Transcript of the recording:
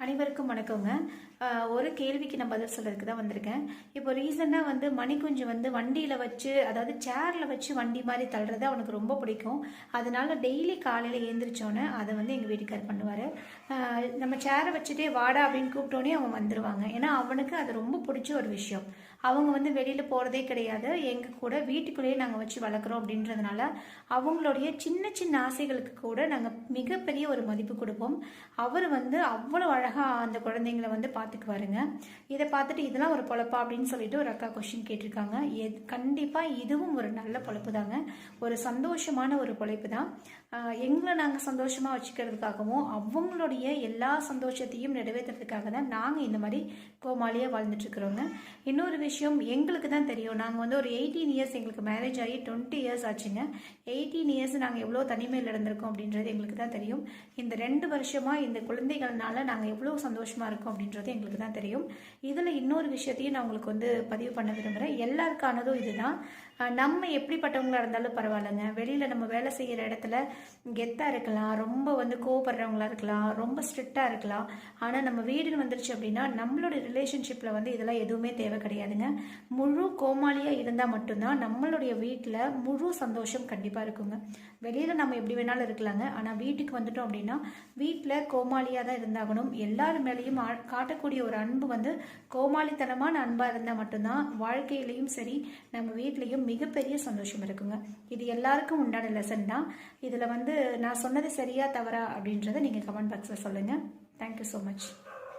அனைவருக்கும் வணக்கங்க. ஒரு கேள்விக்கு நான் பதில் சொல்றதுக்கு தான் வந்திருக்கேன். இப்போ ரீசெண்டாக மணிக்குஞ்சு வண்டியில் வச்சு, அதாவது சேரில் வச்சு வண்டி மாதிரி தள்ளுறது அவனுக்கு ரொம்ப பிடிக்கும். அதனால டெய்லி காலையில் எழுந்திரிச்சோன்னே அதை எங்கள் வீட்டுக்கார் பண்ணுவார். நம்ம சேரை வச்சுட்டே வாடா அப்படின்னு கூப்பிட்டோன்னே அவன் வந்துடுவாங்க. ஏன்னா அவனுக்கு அது ரொம்ப பிடிச்ச ஒரு விஷயம். அவங்க வெளியில் போகிறதே கிடையாது, எங்கள் கூட வீட்டுக்குள்ளேயே நாங்கள் வச்சு வளர்க்குறோம். அப்படின்றதுனால அவங்களுடைய சின்ன சின்ன ஆசைகளுக்கு கூட நாங்கள் மிகப்பெரிய ஒரு மதிப்பு கொடுப்போம். அவர் அவ்வளோ அழகாக அந்த குழந்தைங்களை பார்த்துக்குவாருங்க. இதை பார்த்துட்டு இதெல்லாம் ஒரு பொழப்பா அப்படின்னு சொல்லிட்டு ஒரு அக்கா கொஸ்டின் கேட்டிருக்காங்க. கண்டிப்பாக இதுவும் ஒரு நல்ல பொழப்பு தாங்க, ஒரு சந்தோஷமான ஒரு பொழைப்பு தான். எங்களை நாங்கள் சந்தோஷமாக வச்சுக்கிறதுக்காகவும் அவங்களுடைய எல்லா சந்தோஷத்தையும் நிறைவேற்றுறதுக்காக தான் நாங்கள் இந்த மாதிரி கோமாளியாக வாழ்ந்துட்டுருக்குறோங்க. இன்னொரு விஷயம் எங்களுக்கு தான் தெரியும். நாங்கள் ஒரு 18 இயர்ஸ், எங்களுக்கு மேரேஜ் ஆகி 20 இயர்ஸ் ஆச்சுங்க. 18 இயர்ஸ் நாங்கள் எவ்வளோ தனிமையில் இருந்திருக்கோம் அப்படின்றது எங்களுக்கு தான் தெரியும். இந்த 2 வருஷமாக இந்த குழந்தைகள்னால நாங்கள் எவ்வளோ சந்தோஷமாக இருக்கோம் அப்படின்றது எங்களுக்கு தான் தெரியும். இதில் இன்னொரு விஷயத்தையும் நான் உங்களுக்கு பதிவு பண்ண விரும்புகிறேன். எல்லாருக்கானதும் இதுதான். நம்ம எப்படிப்பட்டவங்களா இருந்தாலும் பரவாயில்லைங்க. வெளியில் நம்ம வேலை செய்கிற இடத்துல கெத்தாக இருக்கலாம், ரொம்ப கோவப்படுறவங்களா இருக்கலாம், ரொம்ப ஸ்ட்ரிக்டாக இருக்கலாம். ஆனால் நம்ம வீடுன்னு வந்துருச்சு அப்படின்னா நம்மளோட ரிலேஷன்ஷிப்பில் இதெல்லாம் எதுவுமே தேவை கிடையாதுங்க. முழு கோமாளியாக இருந்தால் மட்டும்தான் நம்மளுடைய வீட்டில் முழு சந்தோஷம் கண்டிப்பாக இருக்குங்க. வெளியில் நம்ம எப்படி வேணாலும் இருக்கலாங்க, ஆனால் வீட்டுக்கு வந்துட்டோம் அப்படின்னா வீட்டில் கோமாளியாக தான் இருந்தாகணும். எல்லார் மேலேயும் காட்டக்கூடிய ஒரு அன்பு கோமாளித்தனமான அன்பாக இருந்தால் மட்டும்தான் வாழ்க்கையிலையும் சரி நம்ம வீட்லேயும் மிகப்பெரிய சந்தோஷம் இருக்குங்க. இது எல்லாருக்கும் உண்டான லெசன் தான். இதில் நான் சொன்னது சரியா தவறா அப்படின்றத நீங்கள் கமெண்ட் பாக்ஸில் சொல்லுங்கள். Thank you so much.